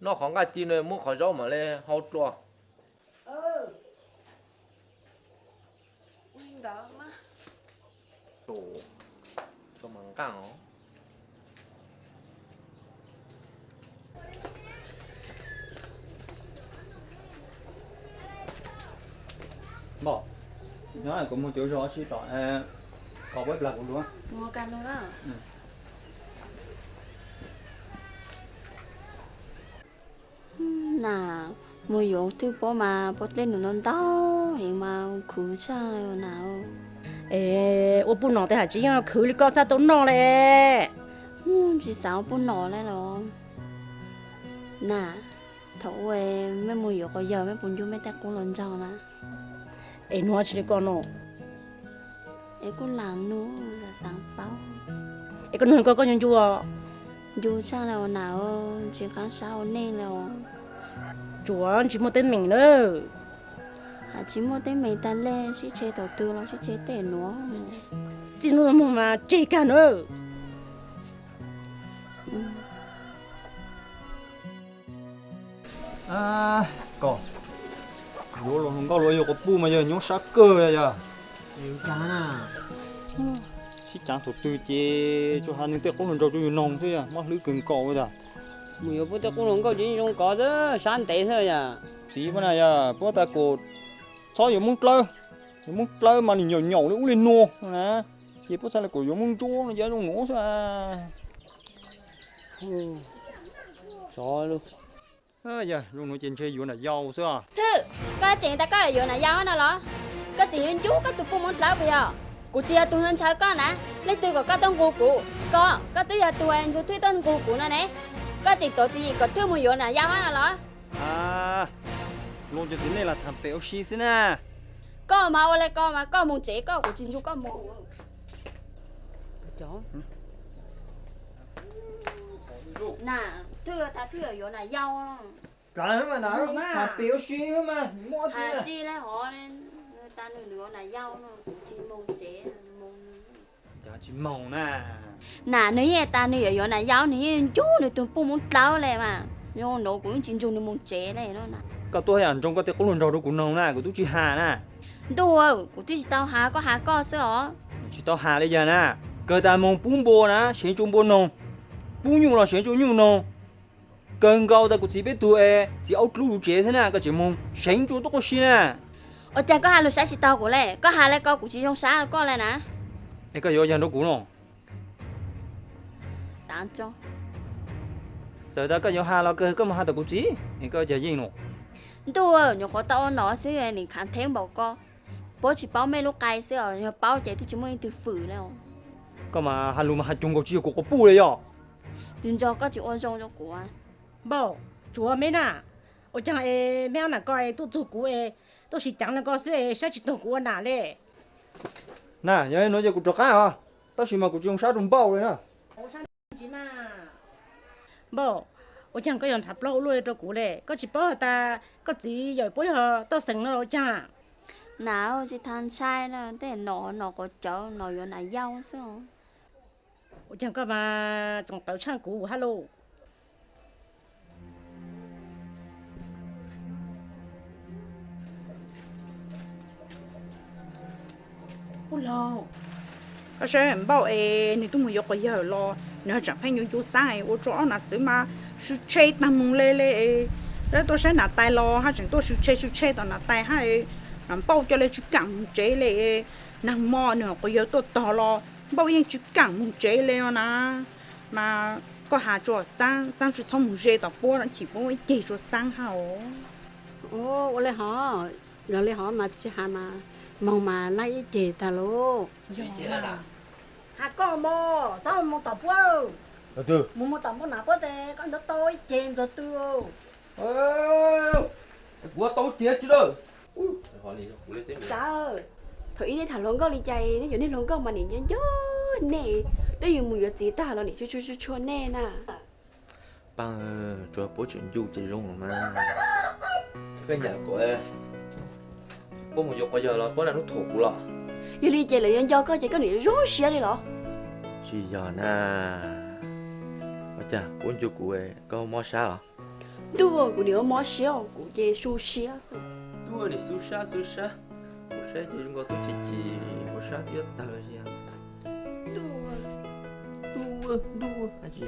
nó khoảng cái gì này muốn khỏi gió mà lên hậu chua đó mà tổ cho mắng cẳng bỏ nói là cũng một chỗ rõ chỉ tỏ có bếp lạc cũng đúng không? mua can luôn đó. Nà mua yếu thứ bố mà bố lên nó đau hiện mà khử sang này nào. 에, 오빠 너한테 하지? 그리 거사 또 너래. Chỉ sao bố nọ này rồi. Nà thấu về mấy mua yếu có giờ mấy bún vô mấy ta cũng lần chồng nè. 에, 너 하지 con nó. Em cũng làm nữa là sáng bao. 에, con có nhân chúa. Dù sao là nào chỉ khá sao nên là chúa chỉ một tên mình nữa. chỉ một tên mình ta lên chỉ chơi đầu tư nó chỉ chơi tiền nó. chỉ nó mà chơi cả nữa. Có vô luôn không có lối có pu mà giờ nhúng sát cơ rồi giờ nhiều chán à chỉ chẳng thuộc từ chế cho hai người tiếc cũng lần đầu cho nông thôi à mà lưỡi cứng cò vậy à nhiều bữa ta cũng không có gì không có đó sáng tệ thôi à chỉ bữa này à bữa ta cổ cho nhiều muốn plơ mà nhỏ nhỏ nó cũng lên nô nè chỉ bữa sau là cổ giống muốn chua nó giờ nó ngủ sao à rồi luôn giờ luôn nói chuyện chơi vụ này giàu sao Thứ, cái chuyện ta có ở này giao nó lo. Cái chuyện chú cái tụi phụ muốn lão bây giờ. Cụ chia tụi nhân chơi con nè, lấy tụi có cái tông cụ. Có, cái tụi giờ tụi anh chú tụi tông cụ nè nè. Cái chuyện tổ gì có thứ một vụ này giao nó lo. à luôn cho tính này là thằng béo xí xí nè Có mà ô lại có mà có muốn chế có của chính chú có muốn. chó Nè, thứ ta thứ ở vụ này giao. cái mà nào thằng béo xí mà mua gì Hà chi lại họ lên người ta nữa là giao nó cũng chỉ muốn chế muốn. chả chỉ màu nè Nè, nếu như ta nếu ở vụ này giao nếu chú nếu tụi phụ muốn lão này mà. Nhưng nó cũng chính chú nó muốn chế này nó nè. cái tôi ăn trong cái tiệc cũng lần đầu đâu cũng nồng nè của tôi chỉ hà nè Đồ, của tôi chỉ tao hà có sao? chỉ tao hà bây giờ nè cơ ta mong bún bò nè sáng chung bò nồng bún nhung là sáng chung nhung nồng cần gạo ta cũng chỉ biết tụi chỉ áo lú chế thế nè cái chỉ mong sáng chung tôi có xí nè Ở trên có hà lô sáng chỉ tao của lẽ, có hà lại có của chỉ trong sáng có lại nè. cái cái giờ đâu cũng nồng Sáng cho. giờ ta cái giờ hà là cái mà hà ta cũng chỉ cái giờ gì nọ Đồ, nhiều khó tao nó xí này thì khán thêm bảo co. Bố chỉ báo mấy lúc cay xí rồi, nhiều báo chạy thì chúng mình từ phử nào. cái mà hà lú mà hà chung có chỉ có bù đấy à Đừng cho có chỉ ôn trong cho của. Bảo, chúa mấy nè. Ôi chẳng ê, mèo nè coi tôi chủ cú ê. Tôi chỉ chẳng là coi sẽ sẽ chỉ tôi cú nè lệ. nè giờ nói giờ cũng cho cái à ta chỉ mà cũng dùng sát đồng bao đấy nè Ôi sao chỉ mà. Bảo, ôi chẳng có dọn thập lâu luôn tôi cú lệ. Có chỉ bảo ta, có chỉ giờ bối hờ, tôi sừng nó rồi chẳng. Nào chỉ than sai là thế nó có chở nó vô này giao sao? Ôi chẳng có mà trong tàu trang cú hello. Ủa lo, cái xe em bảo em này tôi muốnយកទៅlo, nếu chẳng phải những chú sai, tôi cho nó chỉ mà sự chơi tam mông lê lê, đấy tôi sẽ nạp tay lo, hay chẳng tôi sự chơi tôi nạp tay hay, làm bao cho lên chú cẳng chế lê, nàng mò nữa có giờ tôi tỏ lo, bao nhiêu chú cẳng mông chế lê mà có hà cho sang chú thông mông chế tao bố nó chỉ bố chỉ cho sang hào. ô ô lấy họ rồi lấy họ mà chỉ hà mà lấy chị ta luôn À con mò, sao mò tập quá? từ Mò tập có nào có thể con nó tôi chèn rồi tôi. của tao chết chứ đâu họ đi cũng lên tiếng Sao? Thủy đi thả lông câu đi chạy, nó giống như lông câu mà nhìn nhớ nè. Tôi dùng mùi gì ta là để cho nè nè. bằng cho bố chuyện du chỉ rong mà cái nhà của em bố một dục bây giờ là bố là nó thủ là Như đi chạy là do có chạy cái này rối xía đi lọ. chỉ giờ na ở chả bố chú của em có mò sao à đua của điều mỏ xéo của dê su xéo Tua đi su sa. Su sa thì chúng có tôi chỉ su sa tiếc tờ gì à? Đua.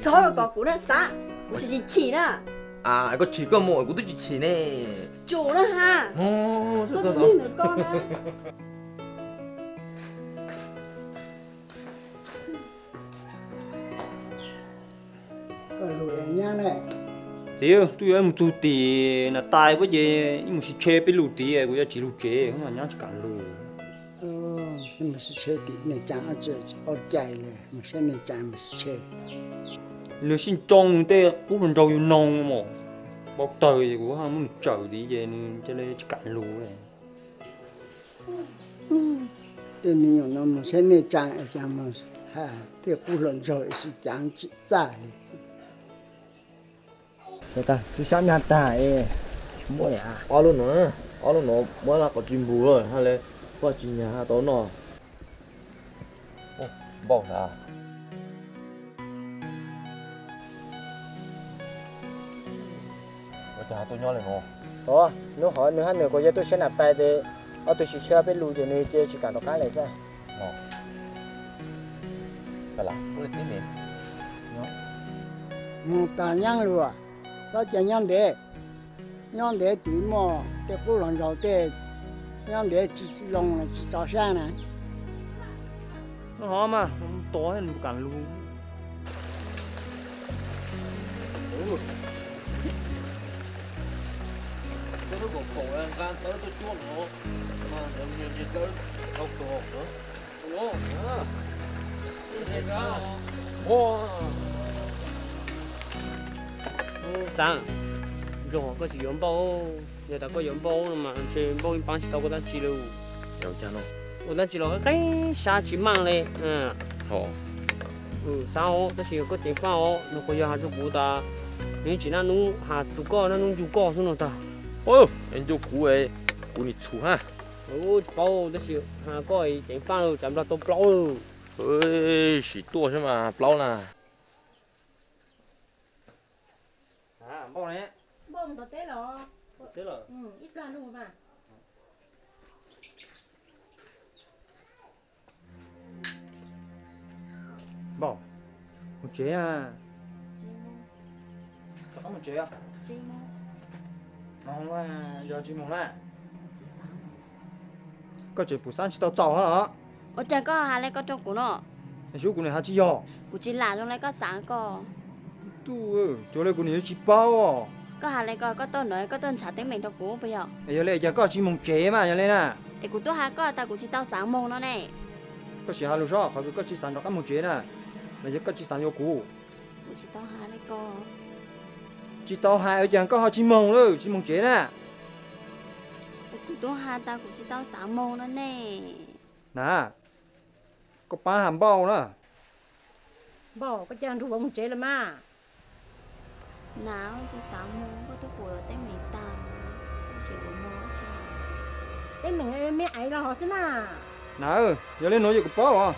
sao có của nó sao của chỉ chỉ đó À, có chỉ có mỗi của tôi chỉ nè. chủ đó ha Ồ, có thôi. gì nữa con đó có lùi nhá này Chứ tôi em một chút tí là tai với gì nhưng mà chỉ chơi bên lụt tí của chỉ lụt chế không là nhá chỉ cả lụt nhưng mà sẽ chơi tí này chẳng ở chạy này mà sẽ này chẳng mà chơi nếu xin trong tê cũng còn trâu nông mà bọc tờ thì cũng không muốn chờ đi về nên cho nên chỉ cả lụt này thì mình nó mà sẽ này chẳng ở chẳng mà ha thì cũng lần rồi sẽ chẳng chỉ dài người ta tôi sáng nhà ta mua này à Ở luôn nó mới là có chim bù rồi hay là có chim nhà tổ nó. Ô, bỏ ra. Có chả tôi nhỏ lên nó. đó nếu hỏi nếu hắn nữa có giờ tôi sẽ nạp tay thì ở tôi sẽ chơi bên lụt thì nên chơi chỉ cả nó cái này sao Nó. Phải là, có lên tí mềm. một ta nhang lùa sao chẳng nhang để tí mà thì cũng lần rồi thì nhang để chỉ dùng là chỉ tao sang này nó hả mà to hơn cả lụt Tôi có khổ là gan tới tôi chuông nó. Mà nhiều tới không tổ nữa. Ủa, hả? Thế ra. Wow. sáng rồi có sử dụng bao người ta có dụng bao mà chơi bao bán chỉ tao có ta chỉ đâu Đâu cha nó. có ta chỉ là cái xa chỉ mang lên Hổ. sao ta chỉ có tiền phao nó có giờ hạt chục bù ta nếu chỉ là nó hạt chục co nó chục co xong rồi ta Ô, anh chú cú ấy, cú nịt chú ha. bao ta chỉ hạt coi tiền phao rồi chạm ra tôm bao rồi Ôi, chỉ tua chứ mà, bao là. à bao này bố mình tế rồi thế là ít ra luôn mà bao một chế à chị mua có một chế à chị mua ngon quá giờ chỉ một này có chế bù san chỉ tao trâu hả ở trên có hai lấy có trong của nó cái số của này hả chỉ yo của chị làm trong lấy có sáng có tu chỗ này của này chỉ bao à có hai lấy có tên nữa có tên trả tiếng mình trong của bây giờ giờ này giờ có chỉ một chế mà giờ này nè để của tôi hai có ta của chị tao sáng mông nó này có chỉ hai lô sao phải có chỉ sản được cái một chế nè bây giờ có chỉ sản yo cũ của chị tao hai lấy có chỉ tao hai ở chẳng có hai chỉ mông nữa chỉ một chế nè để của tôi hai ta của chị tao sáng mông nó nè nè có ba hàm bao nữa bỏ cái chân thu bóng chế là mà nào chị sáng mông có tôi của tiếng mình tàn chị của mua chị tên mình mấy ấy là họ xin à nè giờ lên nói gì có bao à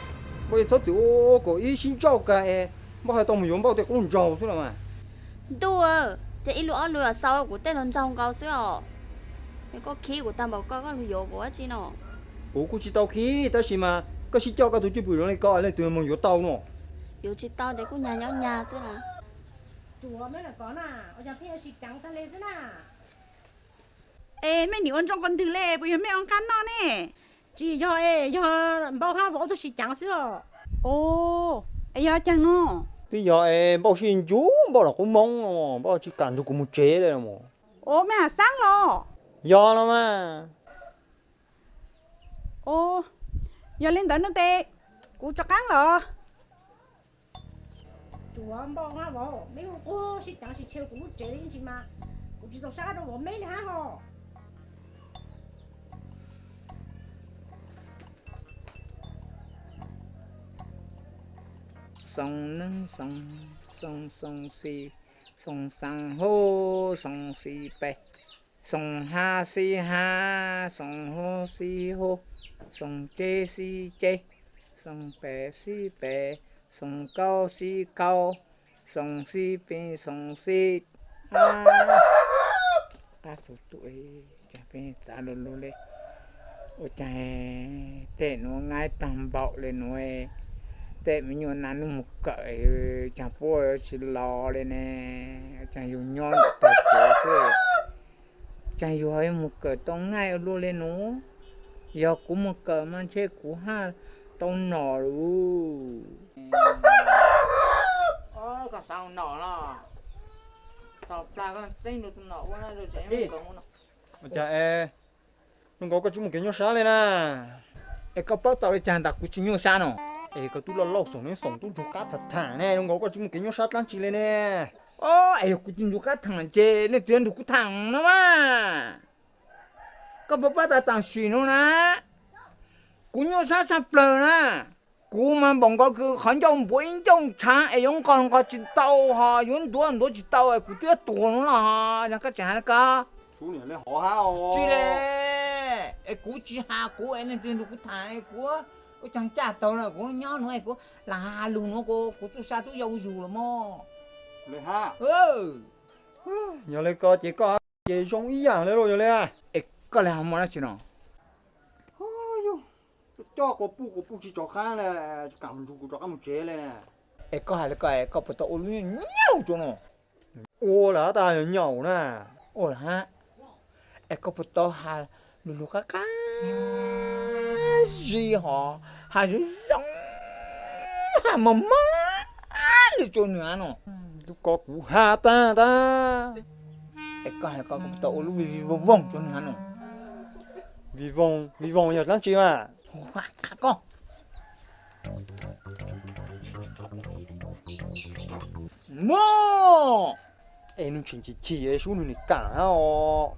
bây giờ thì ô có ý xin cho cái mà hai tông mình dùng bao thì cũng giàu chứ mà đùa thì ít lúa lúa sau của tên lần trong cao xíu cái có khí của ta bảo có lúa của chị nó bố cũng chỉ tao khí ta chỉ mà có chỉ cho cái tụi chị bùi lên coi lên tụi mình vô tao nữa dù chị tao để cũng nhà xíu nè chùa mới là có nà ở nhà phía chị trắng ta lên thế nà Ê, mấy nhiều trong con thử lệ, bây giờ mấy ông cắn nó nè. chị do bao ha vỗ tôi chị trắng xíu Ồ, ê giờ chẳng nó. bây giờ em bao xin chú bao là cũng mong mà bao chỉ cần cho cũng một chế đây mà Ồ, mẹ hả sáng lo. do nó mà Ồ, giờ lên tới nước tê. Cú cho cắn lọ. chùa bao ha vỗ mấy cô chị trắng chị treo cũng chế lên chị mà cũng chỉ sống sao đâu vỗ mấy là hả họ sông nâng sông si sông sang hô sông si bè sông ha si ha sông hô si hô sông chê si chê sông bè si bè sông cao si cao sông si pin sông si tuổi chả phải trả luôn đấy ôi trời tệ nó ngay tầm bạo lên nó tệ mình nhon nắn một cởi chả phải chỉ lo lên nè chả dùng nhon tập thế chả dùng ấy một cởi tông ngay luôn lên nó giờ cũng một cởi mà chơi cũng ha tông nọ luôn cả sao nọ nó tao pla con chơi được nọ quá nó rồi chơi một cởi cha nó có chúng một cái nhau sáng lên à có bao tao đi chàng đặt của chúng nhau sáng nó có tu lo sống nên sống tu chụp cá thật thẳng nè nó có chúng một cái nhau sáng lắm chỉ lên nè của chúng nhau cá thẳng chơi nên tuyển được của thẳng nó mà có bao tao tặng xì nó nè của nhau sáng sắp lờ nè của mà bọn có cứ khẩn trong buổi trong sáng dùng con có chỉ tàu ha dùng đuổi chỉ tàu của tuyết tuồng nó là ha nhà cái chả cái chú này lên họ ha chỉ đấy cú chỉ hà cú ấy nên tiền được cái thằng của chẳng trả tàu là của nhau nữa của là luôn nó của tôi sao tôi giàu dù là mò lên ha giờ lên coi chỉ có chỉ giống ý dạng đấy rồi giờ lên có lẽ không muốn nói chuyện nào cho có bu chỉ cho khang là cầm chú cho cái một chế lên nè có hay là có phải tàu luôn nhiều chỗ nào ô là ta nhỏ nè ô là có phải tàu hà lulu cá gì họ hà gì giống hà mà má đi chỗ nữa nó lúc có cú hà ta có hay có tàu lulu vì vòng chỗ nữa nó vì vòng giờ làm chi mà con mô em nó chỉ ấy xuống này cả ó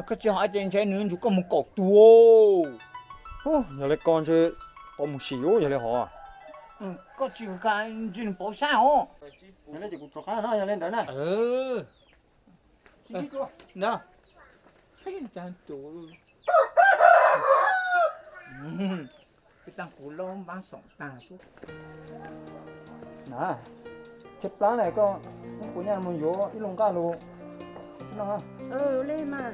cái chuyện hỏi trên xe nữa chú có một cột tua giờ lấy con chơi có một xíu giờ lấy họ có chịu cái chuyện bảo sao giờ lấy chỉ cục trọc nó giờ lên tới này nè thấy chàng chủ cái tăng củ lông bán sòng tà xuống nè chết lá này con của nhà mình vô ít lông cá luôn nó ha lên mà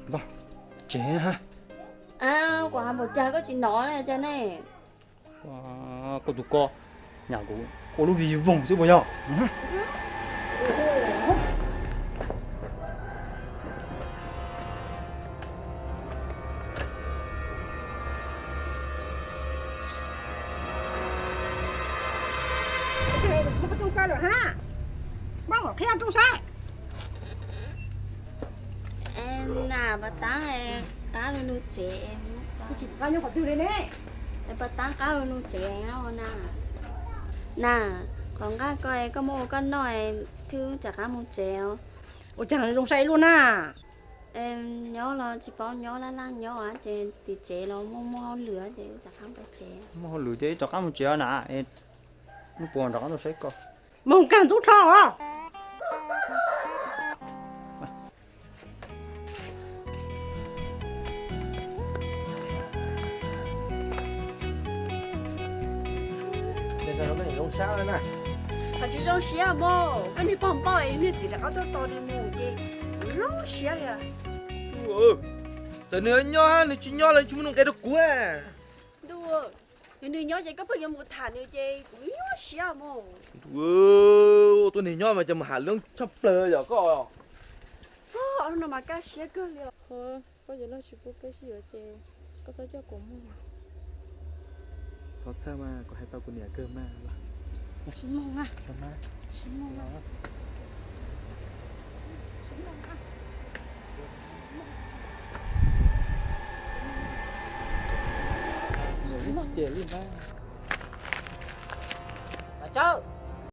ba chế ha quả một cha có chị nói này cha này có tụi co nhà của cô lúc vì vùng chứ bao nhiêu nó trong cây rồi ha bác ở khe trong xe em là bà tá hay cá nuôi trẻ em chỉ bao nhiêu phải từ đây nè bà tá cá nuôi trẻ nó nè còn cái coi có mua con nói thứ chả cá một chèo ôi chẳng trong xe luôn à em nhớ là chỉ bảo nhớ là nhớ à thì chè nó mua lửa thì chả không phải chè mua lửa thế cho cá một chèo nè em nó buồn đó nó sẽ có mong càng rút thọ bây giờ nó có những lông sao đấy nè他去扔鞋啊么？跟你帮帮哎，你自己搞到到底么的？扔鞋呀？ từ nửa nhỏ này chỉ nhỏ lên chúng nó cái được cũ à Đùa, người nhỏ vậy có bao giờ một thằng như vậy cũng nhỏ xe mà. tôi này nhỏ mà chầm hà lương chấp lơ giờ có Ông nào mà cá xe cơ liệu. Bây giờ nó chỉ có cái gì ở trên có tới cho cũng thật sao mà có hai tao của nhà cơ mà Xin mong à. mà Xin mong à. người chết lên ba Bà Châu